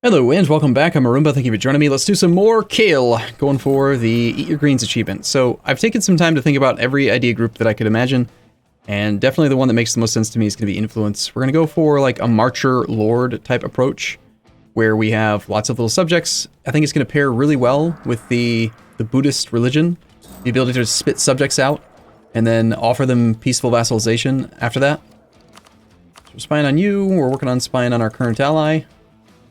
Hello and welcome back, I'm Arumba, thank you for joining me. Let's do some more Kale, going for the Eat Your Greens achievement. So I've taken some time to think about every idea group that I could imagine, and definitely the one that makes the most sense to me is going to be influence. We're going to go for like a Marcher Lord type approach, where we have lots of little subjects. I think it's going to pair really well with the Buddhist religion, the ability to spit subjects out, and then offer them peaceful vassalization after that. So we're spying on you, we're working on spying on our current ally.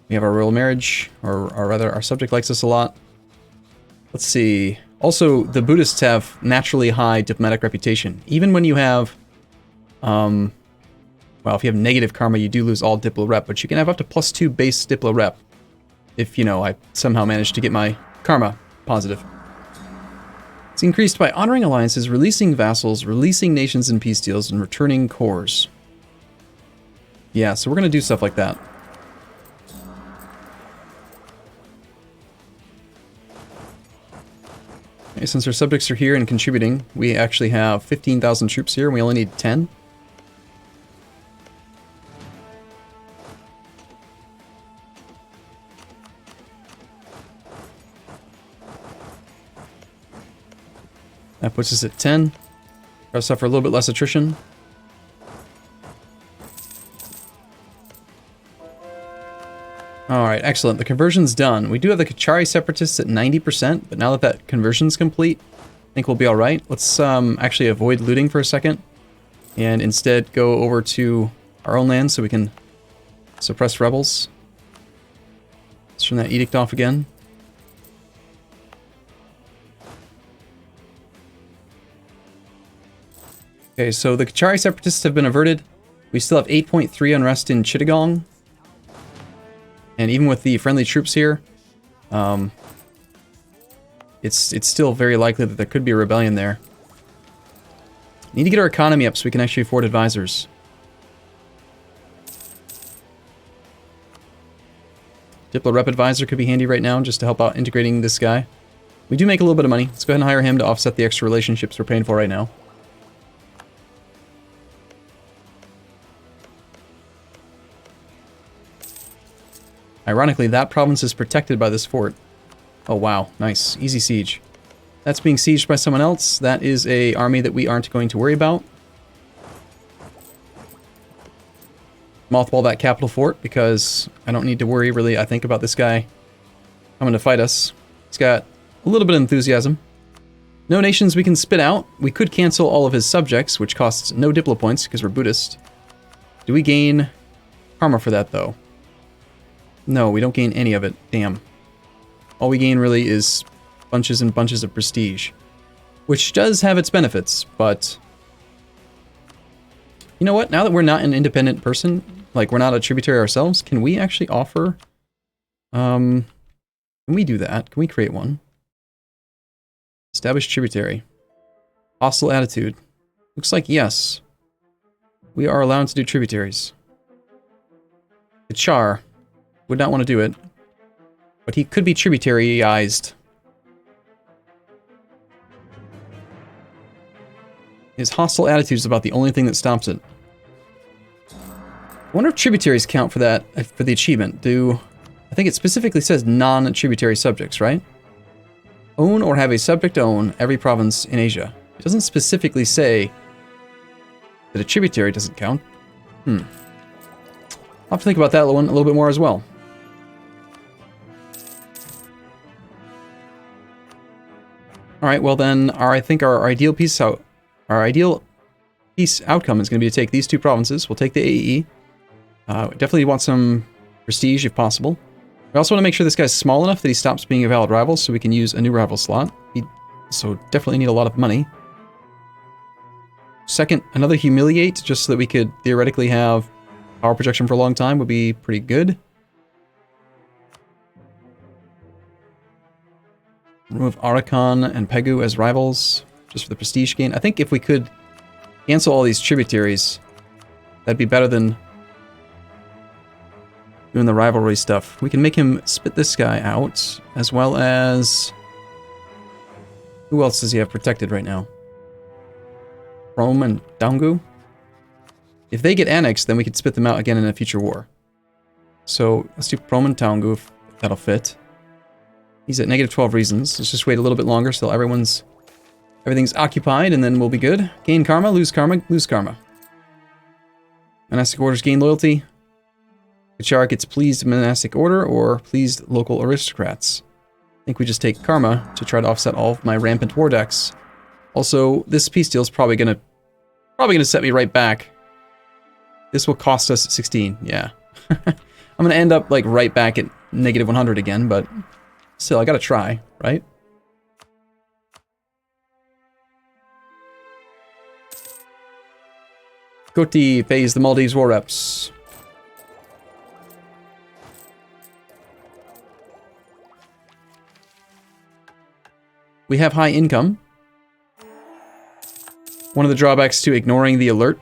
We have our royal marriage, or rather, our subject likes us a lot. Let's see. Also, the Buddhists have naturally high diplomatic reputation. Even when you have, well, if you have negative karma, you do lose all diplo rep, but you can have up to +2 base diplo rep if, you know, I somehow manage to get my karma positive. It's increased by honoring alliances, releasing vassals, releasing nations in peace deals, and returning cores. Yeah, so we're going to do stuff like that. Okay, since our subjects are here and contributing, we actually have 15,000 troops here, and we only need 10. That puts us at 10. Try to suffer a little bit less attrition. Alright, excellent. The conversion's done. We do have the Kachari Separatists at 90%, but now that that conversion's complete, I think we'll be alright. Let's actually avoid looting for a second, and instead go over to our own land so we can suppress rebels. Let's turn that edict off again. Okay, so the Kachari Separatists have been averted. We still have 8.3 unrest in Chittagong. And even with the friendly troops here, it's still very likely that there could be a rebellion there. Need to get our economy up so we can actually afford advisors. Diplo Rep Advisor could be handy right now just to help out integrating this guy. We do make a little bit of money. Let's go ahead and hire him to offset the extra relationships we're paying for right now. Ironically, that province is protected by this fort. Oh wow, nice. Easy siege. That's being sieged by someone else. That is an army that we aren't going to worry about. Mothball that capital fort because I don't need to worry really, I think, about this guy coming to fight us. He's got a little bit of enthusiasm. No nations we can spit out. We could cancel all of his subjects, which costs no diplo points because we're Buddhist. Do we gain karma for that though? No, we don't gain any of it. Damn. All we gain really is bunches and bunches of prestige. Which does have its benefits, but... You know what? Now that we're not an independent person, like we're not a tributary ourselves, can we actually offer... Can we do that? Can we create one? Establish tributary. Hostile attitude. Looks like yes. We are allowed to do tributaries. The Char. Would not want to do it, but he could be tributaryized. His hostile attitude is about the only thing that stops it. I wonder if tributaries count for that, for the achievement. I think it specifically says non-tributary subjects, right? Own or have a subject own every province in Asia. It doesn't specifically say that a tributary doesn't count. I'll have to think about that one a little bit more as well. Alright, well then, I think our ideal peace outcome is going to be to take these two provinces. We'll take the AE. Definitely want some prestige if possible. We also want to make sure this guy's small enough that he stops being a valid rival so we can use a new rival slot. So definitely need a lot of money. Second, another humiliate, just so that we could theoretically have power projection for a long time would be pretty good. Remove Arakan and Pegu as rivals, just for the prestige gain. I think if we could cancel all these tributaries, that'd be better than doing the rivalry stuff. We can make him spit this guy out, as well as... Who else does he have protected right now? Rome and Dangu? If they get annexed, then we could spit them out again in a future war. So let's do Proman Taungu if that'll fit. He's at negative 12 reasons. Let's just wait a little bit longer so everything's occupied, and then we'll be good. Gain karma, lose karma, lose karma. Monastic orders gain loyalty. Kachar gets pleased monastic order or pleased local aristocrats. I think we just take karma to try to offset all of my rampant war decks. Also, this peace deal is probably gonna set me right back. This will cost us 16, yeah. I'm gonna end up like right back at negative 100 again, but still, I gotta try, right? Koti pays the Maldives war reps. We have high income. One of the drawbacks to ignoring the alert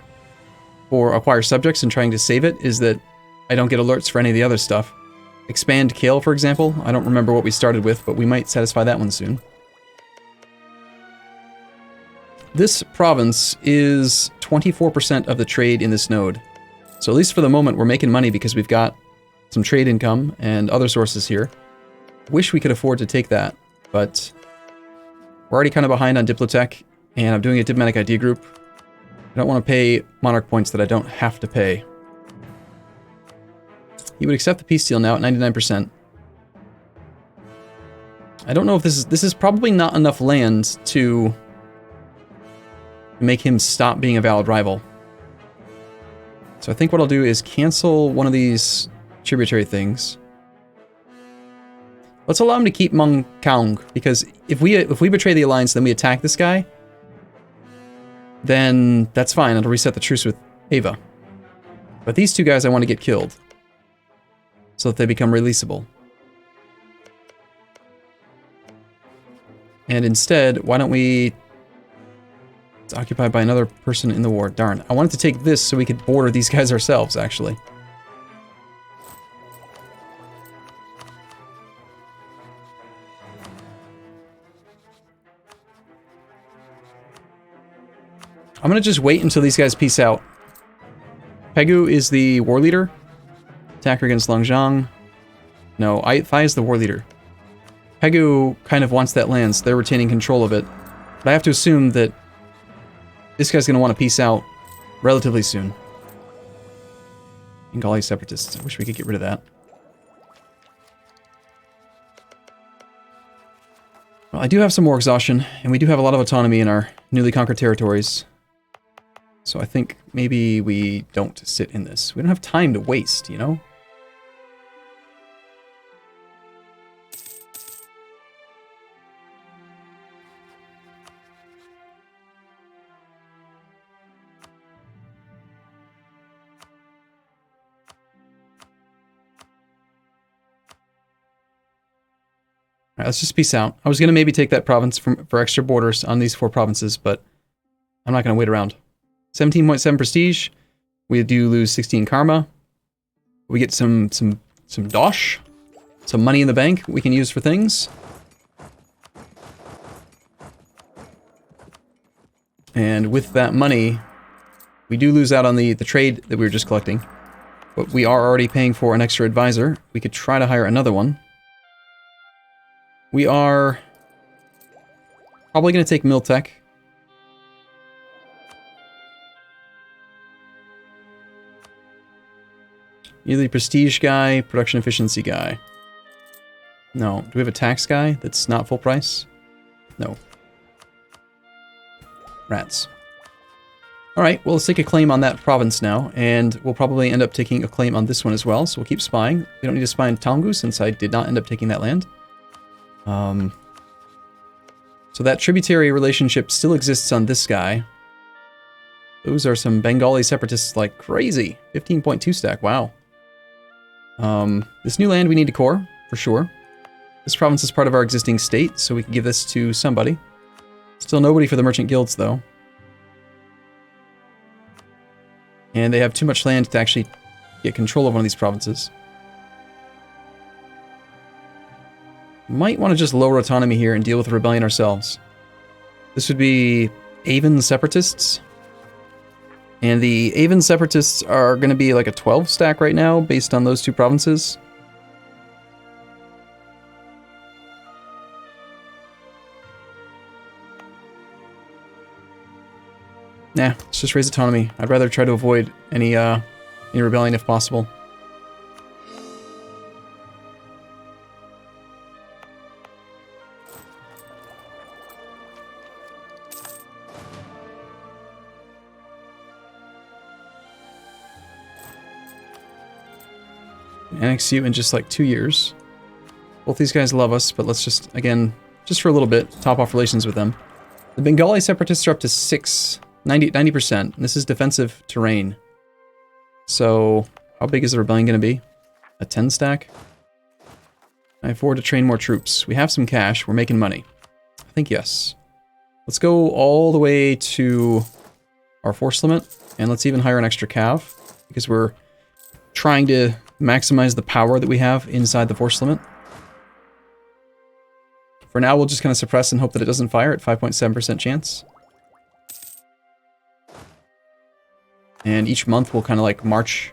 for acquire subjects and trying to save it is that I don't get alerts for any of the other stuff. Expand Kale, for example. I don't remember what we started with, but we might satisfy that one soon. This province is 24% of the trade in this node. So at least for the moment, we're making money because we've got some trade income and other sources here. Wish we could afford to take that, but we're already kind of behind on Diplotech, and I'm doing a diplomatic idea group. I don't want to pay monarch points that I don't have to pay. He would accept the peace deal now at 99%. I don't know if this is probably not enough land to make him stop being a valid rival. So I think what I'll do is cancel one of these tributary things. Let's allow him to keep Mong Kaung, because if we betray the alliance, then we attack this guy, then that's fine. It'll reset the truce with Ava. But these two guys I want to get killed so that they become releasable. And instead, why don't we... It's occupied by another person in the war. Darn. I wanted to take this so we could border these guys ourselves, actually. I'm gonna just wait until these guys peace out. Pegu is the war leader. Attacker against Longzhang. No, Thai is the war leader. Pegu kind of wants that land, so they're retaining control of it. But I have to assume that this guy's gonna want to peace out relatively soon. Bengali separatists. I wish we could get rid of that. Well, I do have some more exhaustion, and we do have a lot of autonomy in our newly conquered territories. So I think maybe we don't sit in this. We don't have time to waste, you know? Alright, let's just peace out. I was going to maybe take that province for extra borders on these 4 provinces, but I'm not going to wait around. 17.7 prestige. We do lose 16 karma. We get some dosh, some money in the bank we can use for things. And with that money, we do lose out on the trade that we were just collecting. But we are already paying for an extra advisor. We could try to hire another one. We are probably going to take Miltech. Either the prestige guy, production efficiency guy. No. Do we have a tax guy that's not full price? No. Rats. Alright, well, let's take a claim on that province now, and we'll probably end up taking a claim on this one as well, so we'll keep spying. We don't need to spy in Taungu since I did not end up taking that land. So that tributary relationship still exists on this guy. Those are some Bengali separatists like crazy. 15.2 stack, wow. This new land we need to core, for sure. This province is part of our existing state, so we can give this to somebody. Still nobody for the merchant guilds, though. And they have too much land to actually get control of one of these provinces. Might want to just lower autonomy here and deal with the rebellion ourselves. This would be Avon separatists. And the Avon Separatists are going to be like a 12 stack right now, based on those two provinces. Nah, let's just raise autonomy. I'd rather try to avoid any rebellion if possible. Annex you in just like 2 years. Both these guys love us, but let's just, again, just for a little bit, top off relations with them. The Bengali Separatists are up to 90%. This is defensive terrain. So, how big is the rebellion going to be? A 10 stack? I afford to train more troops. We have some cash. We're making money. I think yes. Let's go all the way to our force limit, and let's even hire an extra cav, because we're trying to maximize the power that we have inside the force limit. For now, we'll just kind of suppress and hope that it doesn't fire at 5.7% chance. And each month we'll kind of like march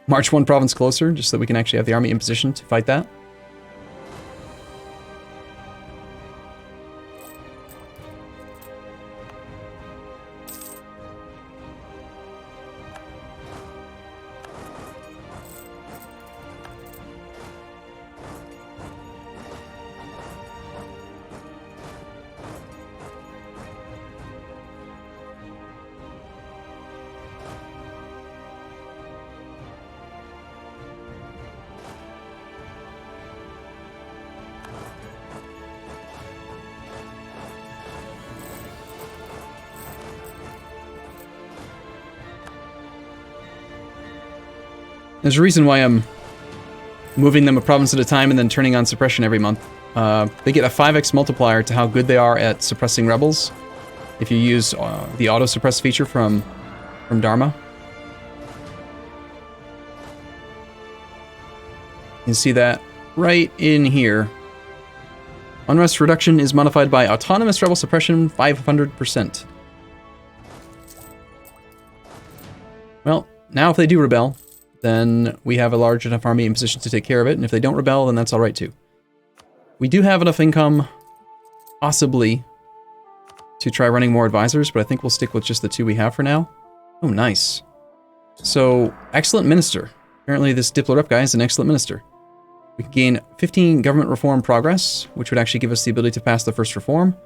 one province closer, just so that we can actually have the army in position to fight that. There's a reason why I'm moving them a province at a time and then turning on suppression every month. They get a 5x multiplier to how good they are at suppressing rebels if you use the auto-suppress feature from Dharma. You can see that right in here. Unrest reduction is modified by autonomous rebel suppression 500%. Well, now if they do rebel, then we have a large enough army in position to take care of it, and if they don't rebel, then that's alright too. We do have enough income, possibly, to try running more advisors, but I think we'll stick with just the 2 we have for now. Oh, nice. So, excellent minister. Apparently this Diplo Rep guy is an excellent minister. We can gain 15 government reform progress, which would actually give us the ability to pass the first reform.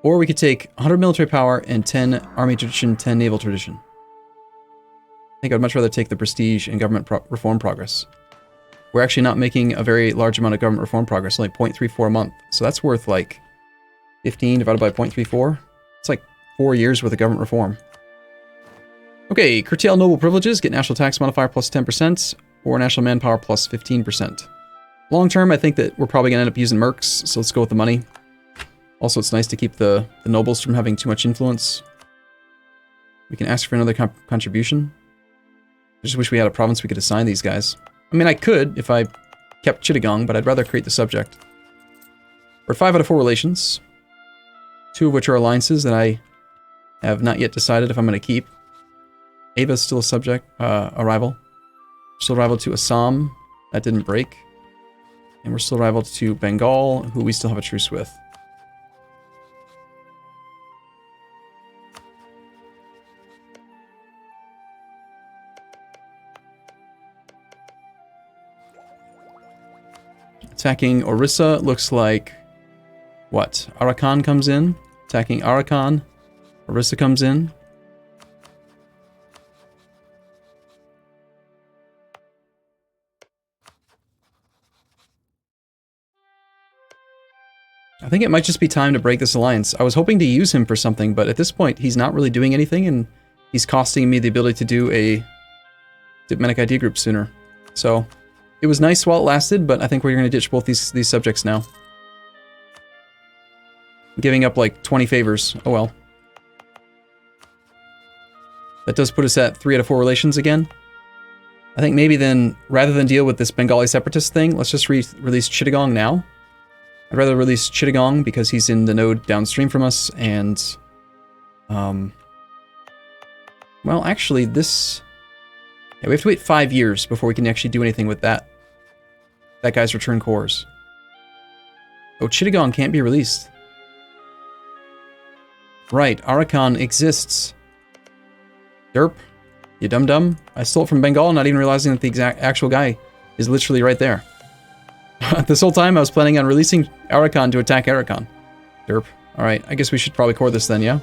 Or we could take 100 military power and 10 army tradition, 10 naval tradition. I think I'd much rather take the prestige and government reform progress. We're actually not making a very large amount of government reform progress, only 0.34 a month. So that's worth like 15 divided by 0.34. It's like 4 years worth of government reform. Okay, curtail noble privileges, get national tax modifier plus 10%, or national manpower plus 15%. Long term, I think that we're probably going to end up using mercs, so let's go with the money. Also, it's nice to keep the nobles from having too much influence. We can ask for another contribution. I just wish we had a province we could assign these guys. I mean, I could if I kept Chittagong, but I'd rather create the subject. We're at 5 out of 4 relations, 2 of which are alliances that I have not yet decided if I'm going to keep. Ava's still a subject, a rival. Still rival to Assam, that didn't break. And we're still rival to Bengal, who we still have a truce with. Attacking Orissa looks like... what? Arakan comes in. Attacking Arakan. Orissa comes in. I think it might just be time to break this alliance. I was hoping to use him for something, but at this point, he's not really doing anything, and he's costing me the ability to do a diplomatic idea group sooner. So... it was nice while it lasted, but I think we're going to ditch both these subjects now. Giving up like 20 favors. Oh well. That does put us at 3 out of 4 relations again. I think maybe then, rather than deal with this Bengali separatist thing, let's just release Chittagong now. I'd rather release Chittagong because he's in the node downstream from us, and Well, actually, this... Yeah, we have to wait 5 years before we can actually do anything with that. That guy's return cores. Oh, Chittagong can't be released. Right, Arakan exists. Derp. You dum-dum. I stole it from Bengal, not even realizing that the actual guy is literally right there. This whole time I was planning on releasing Arakan to attack Arakan. Derp. Alright, I guess we should probably core this then, yeah?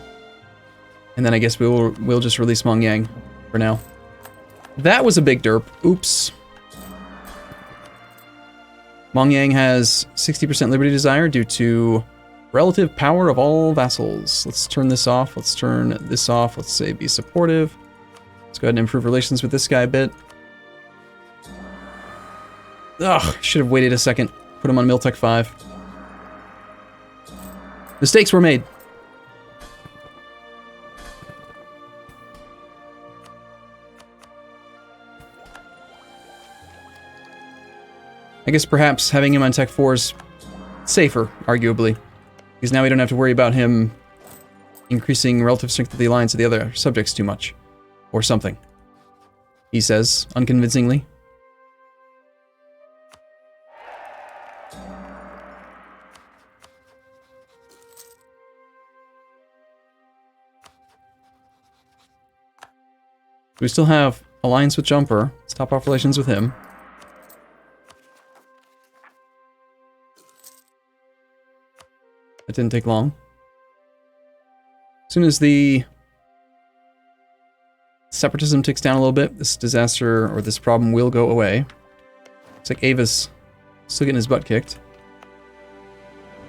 And then I guess we'll just release Mong Yang for now. That was a big derp. Oops. Mong Yang has 60% liberty desire due to relative power of all vassals. Let's turn this off. Let's turn this off. Let's say be supportive. Let's go ahead and improve relations with this guy a bit. Ugh, should have waited a second. Put him on Miltech 5. Mistakes were made. I guess perhaps having him on Tech 4 is safer, arguably. Because now we don't have to worry about him increasing relative strength of the alliance of the other subjects too much. Or something. He says, unconvincingly. We still have alliance with Jumper. Let's top off relations with him. That didn't take long. As soon as the separatism ticks down a little bit, this disaster or this problem will go away. Looks like Ava's still getting his butt kicked.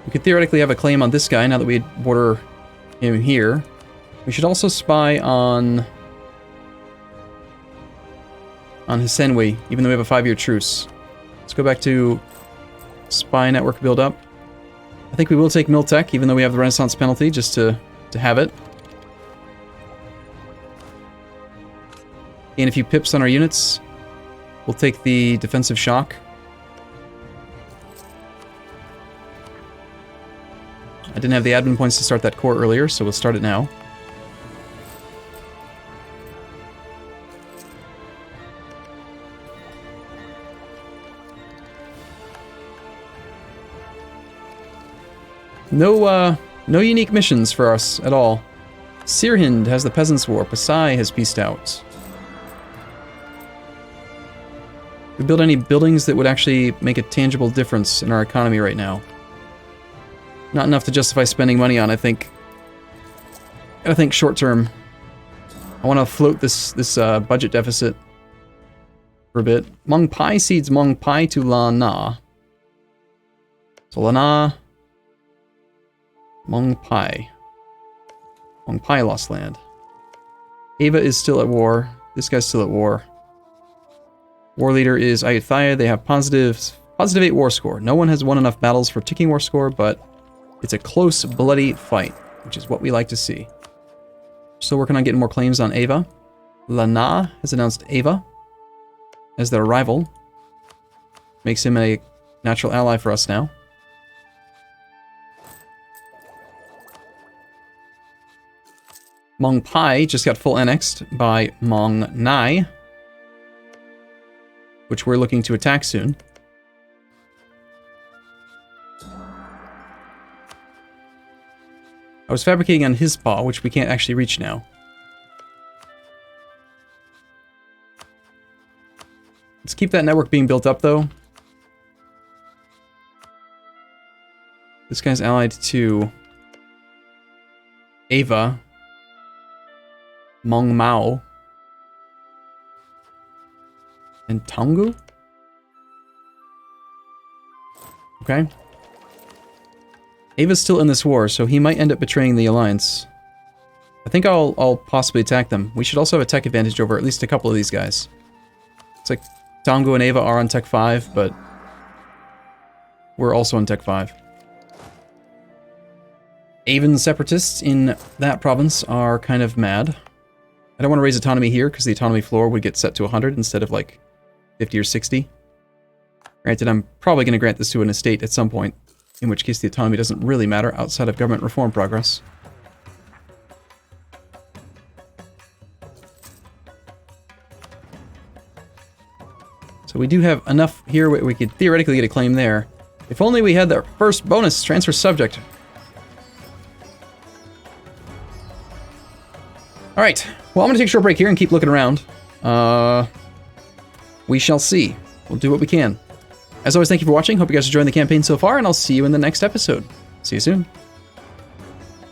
We could theoretically have a claim on this guy now that we border him here. We should also spy on Hisenwi, even though we have a 5-year truce. Let's go back to spy network build up. I think we will take Miltech, even though we have the Renaissance penalty, just to have it. Gain a few pips on our units. We'll take the defensive shock. I didn't have the admin points to start that core earlier, so we'll start it now. No unique missions for us at all. Sirhind has the Peasants' War. Pasai has peaced out. We build any buildings that would actually make a tangible difference in our economy right now. Not enough to justify spending money on, I think. I think short term. I want to float this budget deficit for a bit. Mong Pai cedes Mong Pai to Lana. So Lana... Mong Pai. Mong Pai lost land. Ava is still at war. This guy's still at war. War leader is Ayutthaya. They have positive 8 war score. No one has won enough battles for ticking war score, but it's a close, bloody fight, which is what we like to see. Still working on getting more claims on Ava. Lana has announced Ava as their rival. Makes him a natural ally for us now. Mong Pai just got full annexed by Mong Nai, which we're looking to attack soon. I was fabricating on his paw, which we can't actually reach now. Let's keep that network being built up, though. This guy's allied to Ava, Mong Mao, and Tongu? Okay. Ava's still in this war, so he might end up betraying the alliance. I think I'll possibly attack them. We should also have a tech advantage over at least a couple of these guys. It's like Tongu and Ava are on Tech 5, but we're also on Tech 5. Avan separatists in that province are kind of mad. I don't want to raise autonomy here because the autonomy floor would get set to 100 instead of like 50 or 60. Granted, I'm probably going to grant this to an estate at some point, in which case the autonomy doesn't really matter outside of government reform progress. So we do have enough here where we could theoretically get a claim there. If only we had the first bonus, transfer subject. Alright, well I'm going to take a short break here and keep looking around. We shall see. We'll do what we can. As always, thank you for watching. Hope you guys are enjoying the campaign so far, and I'll see you in the next episode. See you soon.